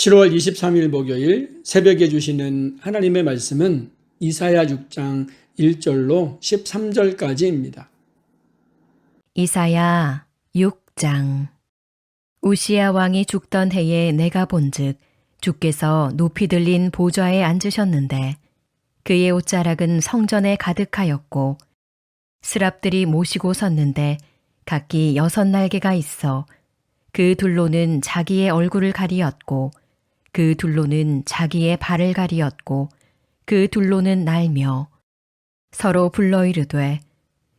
7월 23일 목요일 새벽에 주시는 하나님의 말씀은 이사야 6장 1절로 13절까지입니다. 이사야 6장. 우시야 왕이 죽던 해에 내가 본즉 주께서 높이 들린 보좌에 앉으셨는데 그의 옷자락은 성전에 가득하였고 스랍들이 모시고 섰는데 각기 6날개가 있어 그 둘로는 자기의 얼굴을 가리었고 그 둘로는 자기의 발을 가리었고 그 둘로는 날며 서로 불러 이르되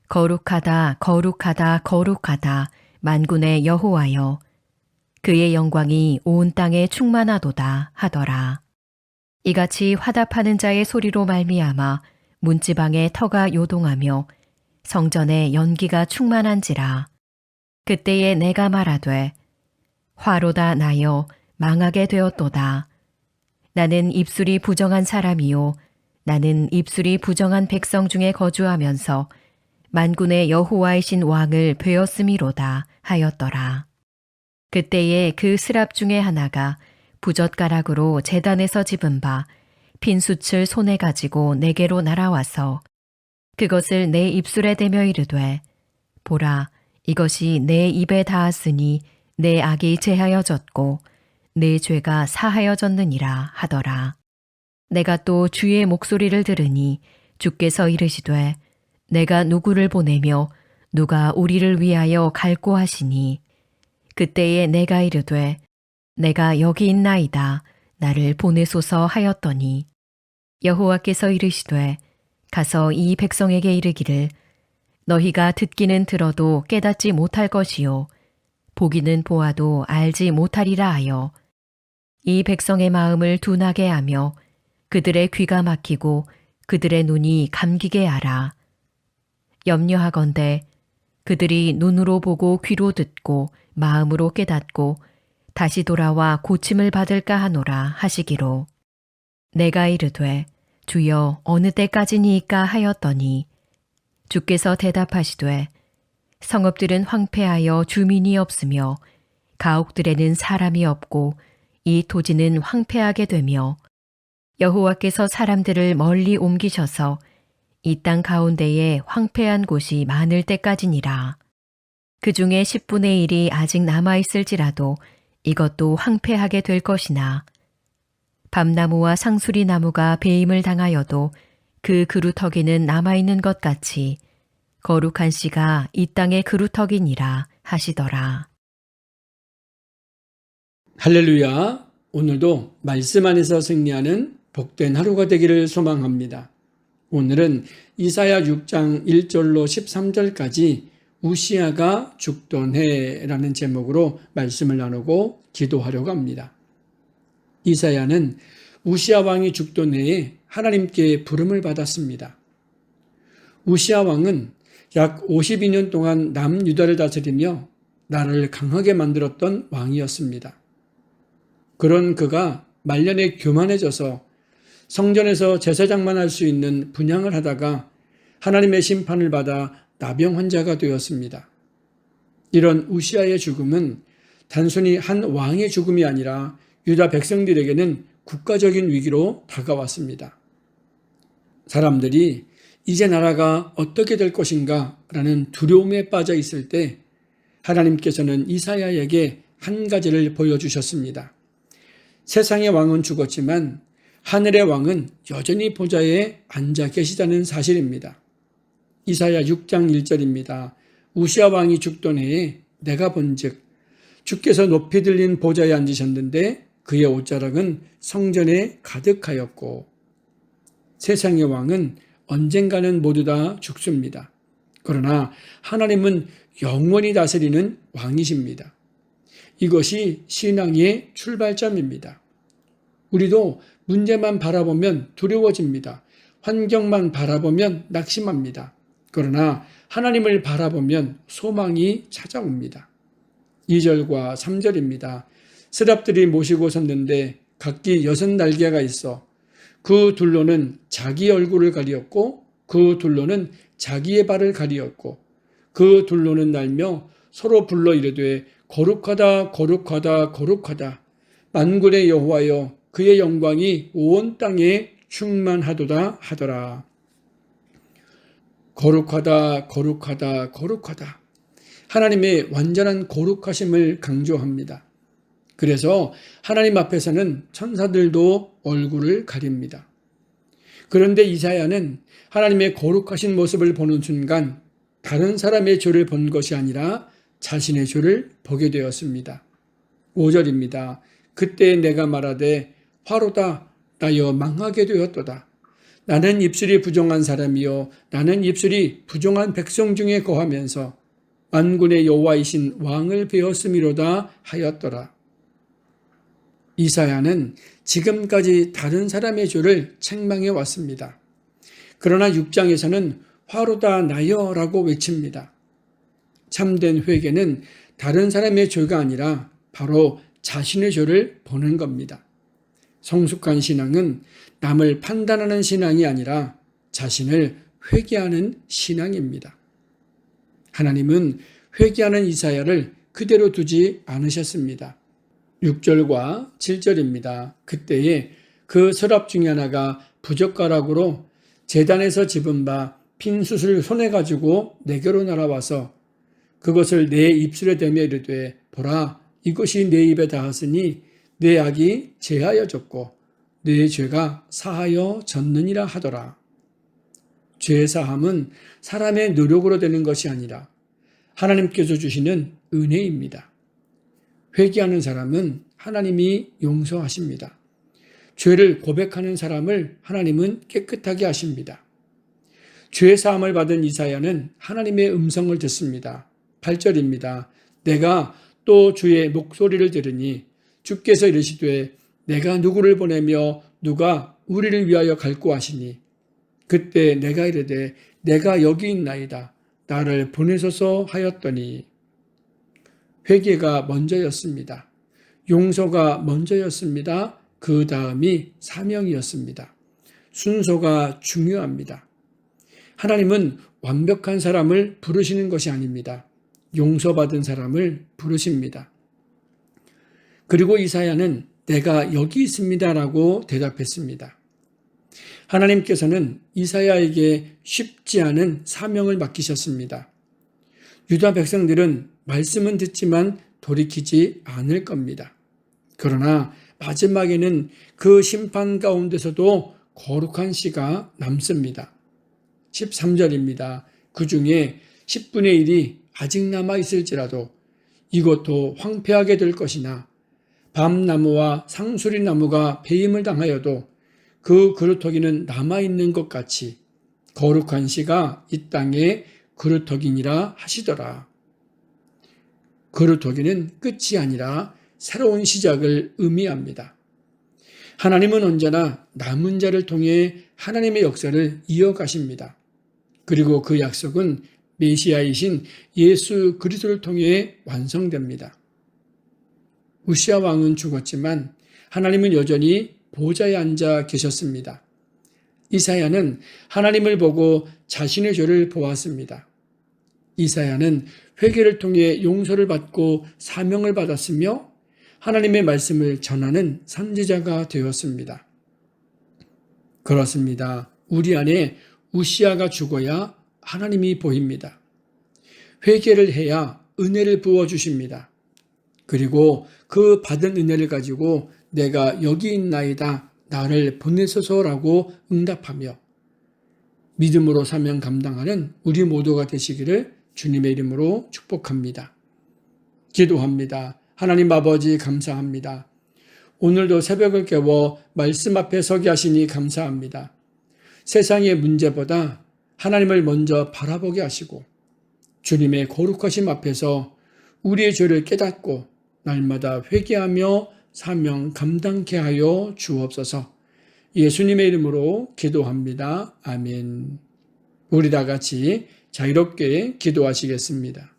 거룩하다 거룩하다 거룩하다 만군의 여호와여 그의 영광이 온 땅에 충만하도다 하더라. 이같이 화답하는 자의 소리로 말미암아 문지방의 터가 요동하며 성전에 연기가 충만한지라. 그때에 내가 말하되 화로다 나여 망하게 되었도다. 나는 입술이 부정한 사람이요 나는 입술이 부정한 백성 중에 거주하면서 만군의 여호와이신 왕을 베었음이로다 하였더라. 그때에 그 스랍 중에 하나가 부젓가락으로 제단에서 집은 바 핀 숯을 손에 가지고 내게로 날아와서 그것을 내 입술에 대며 이르되 보라 이것이 내 입에 닿았으니 내 악이 제하여졌고 내 죄가 사하여졌느니라 하더라. 내가 또 주의 목소리를 들으니 주께서 이르시되 내가 누구를 보내며 누가 우리를 위하여 갈고 하시니 그때에 내가 이르되 내가 여기 있나이다 나를 보내소서 하였더니 여호와께서 이르시되 가서 이 백성에게 이르기를 너희가 듣기는 들어도 깨닫지 못할 것이요 보기는 보아도 알지 못하리라 하여 이 백성의 마음을 둔하게 하며 그들의 귀가 막히고 그들의 눈이 감기게 하라. 염려하건대 그들이 눈으로 보고 귀로 듣고 마음으로 깨닫고 다시 돌아와 고침을 받을까 하노라 하시기로. 내가 이르되 주여 어느 때까지니이까 하였더니 주께서 대답하시되 성읍들은 황폐하여 주민이 없으며 가옥들에는 사람이 없고 이 토지는 황폐하게 되며 여호와께서 사람들을 멀리 옮기셔서 이 땅 가운데에 황폐한 곳이 많을 때까지니라. 그 중에 10분의 1이 아직 남아있을지라도 이것도 황폐하게 될 것이나 밤나무와 상수리 나무가 배임을 당하여도 그 그루터기는 남아있는 것 같이 거룩한 씨가 이 땅의 그루터기니라 하시더라. 할렐루야. 오늘도 말씀 안에서 승리하는 복된 하루가 되기를 소망합니다. 오늘은 이사야 6장 1절로 13절까지 우시야가 죽던 해라는 제목으로 말씀을 나누고 기도하려고 합니다. 이사야는 우시야 왕이 죽던 해에 하나님께 부름을 받았습니다. 우시야 왕은 약 52년 동안 남유다를 다스리며 나라를 강하게 만들었던 왕이었습니다. 그런 그가 말년에 교만해져서 성전에서 제사장만 할 수 있는 분향을 하다가 하나님의 심판을 받아 나병 환자가 되었습니다. 이런 우시야의 죽음은 단순히 한 왕의 죽음이 아니라 유다 백성들에게는 국가적인 위기로 다가왔습니다. 사람들이 이제 나라가 어떻게 될 것인가 라는 두려움에 빠져 있을 때 하나님께서는 이사야에게 한 가지를 보여주셨습니다. 세상의 왕은 죽었지만 하늘의 왕은 여전히 보좌에 앉아 계시다는 사실입니다. 이사야 6장 1절입니다. 우시야 왕이 죽던 해에 내가 본즉 주께서 높이 들린 보좌에 앉으셨는데 그의 옷자락은 성전에 가득하였고. 세상의 왕은 언젠가는 모두 다 죽습니다. 그러나 하나님은 영원히 다스리는 왕이십니다. 이것이 신앙의 출발점입니다. 우리도 문제만 바라보면 두려워집니다. 환경만 바라보면 낙심합니다. 그러나 하나님을 바라보면 소망이 찾아옵니다. 2절과 3절입니다. 스랍들이 모시고 섰는데 각기 6날개가 있어 그 둘로는 자기 얼굴을 가리었고 그 둘로는 자기의 발을 가리었고 그 둘로는 날며 서로 불러 이르되 거룩하다 거룩하다 거룩하다 만군의 여호와여 그의 영광이 온 땅에 충만하도다 하더라. 거룩하다 거룩하다 거룩하다. 하나님의 완전한 거룩하심을 강조합니다. 그래서 하나님 앞에서는 천사들도 얼굴을 가립니다. 그런데 이사야는 하나님의 거룩하신 모습을 보는 순간 다른 사람의 죄를 본 것이 아니라 자신의 죄를 보게 되었습니다. 5절입니다. 그때 내가 말하되 화로다 나여 망하게 되었도다. 나는 입술이 부정한 사람이요 나는 입술이 부정한 백성 중에 거하면서 만군의 여호와이신 왕을 배웠음이로다 하였더라. 이사야는 지금까지 다른 사람의 죄를 책망해 왔습니다. 그러나 6장에서는 화로다 나여라고 외칩니다. 참된 회개는 다른 사람의 죄가 아니라 바로 자신의 죄를 보는 겁니다. 성숙한 신앙은 남을 판단하는 신앙이 아니라 자신을 회개하는 신앙입니다. 하나님은 회개하는 이사야를 그대로 두지 않으셨습니다. 6절과 7절입니다. 그때에 그 서랍 중에 하나가 부젓가락으로 제단에서 집은 바 핀 숯을 손에 가지고 내게로 날아와서 그것을 내 입술에 대며 이르되 보라 이것이 내 입에 닿았으니 내 악이 제하여졌고 내 죄가 사하여졌느니라 하더라. 죄 사함은 사람의 노력으로 되는 것이 아니라 하나님께서 주시는 은혜입니다. 회개하는 사람은 하나님이 용서하십니다. 죄를 고백하는 사람을 하나님은 깨끗하게 하십니다. 죄 사함을 받은 이사야는 하나님의 음성을 듣습니다. 8절입니다. 내가 또 주의 목소리를 들으니 주께서 이르시되 내가 누구를 보내며 누가 우리를 위하여 갈고 하시니 그때 내가 이르되 내가 여기 있나이다. 나를 보내소서 하였더니 회개가 먼저였습니다. 용서가 먼저였습니다. 그 다음이 사명이었습니다. 순서가 중요합니다. 하나님은 완벽한 사람을 부르시는 것이 아닙니다. 용서받은 사람을 부르십니다. 그리고 이사야는 내가 여기 있습니다라고 대답했습니다. 하나님께서는 이사야에게 쉽지 않은 사명을 맡기셨습니다. 유다 백성들은 말씀은 듣지만 돌이키지 않을 겁니다. 그러나 마지막에는 그 심판 가운데서도 거룩한 씨가 남습니다. 13절입니다. 그 중에 10분의 1이 아직 남아있을지라도 이것도 황폐하게 될 것이나 밤나무와 상수리나무가 배임을 당하여도 그 그루터기는 남아있는 것 같이 거룩한 씨가 이 땅에 그루터기니라 하시더라. 그루터기는 끝이 아니라 새로운 시작을 의미합니다. 하나님은 언제나 남은 자를 통해 하나님의 역사를 이어가십니다. 그리고 그 약속은 메시아이신 예수 그리스도를 통해 완성됩니다. 우시아 왕은 죽었지만 하나님은 여전히 보좌에 앉아 계셨습니다. 이사야는 하나님을 보고 자신의 죄를 보았습니다. 이사야는 회개를 통해 용서를 받고 사명을 받았으며 하나님의 말씀을 전하는 선지자가 되었습니다. 그렇습니다. 우리 안에 우시아가 죽어야 하나님이 보입니다. 회개를 해야 은혜를 부어주십니다. 그리고 그 받은 은혜를 가지고 내가 여기 있나이다 나를 보내소서라고 응답하며 믿음으로 사명 감당하는 우리 모두가 되시기를 주님의 이름으로 축복합니다. 기도합니다. 하나님 아버지 감사합니다. 오늘도 새벽을 깨워 말씀 앞에 서게 하시니 감사합니다. 세상의 문제보다 하나님을 먼저 바라보게 하시고 주님의 거룩하심 앞에서 우리의 죄를 깨닫고 날마다 회개하며 사명 감당케 하여 주옵소서. 예수님의 이름으로 기도합니다. 아멘. 우리 다 같이 자유롭게 기도하시겠습니다.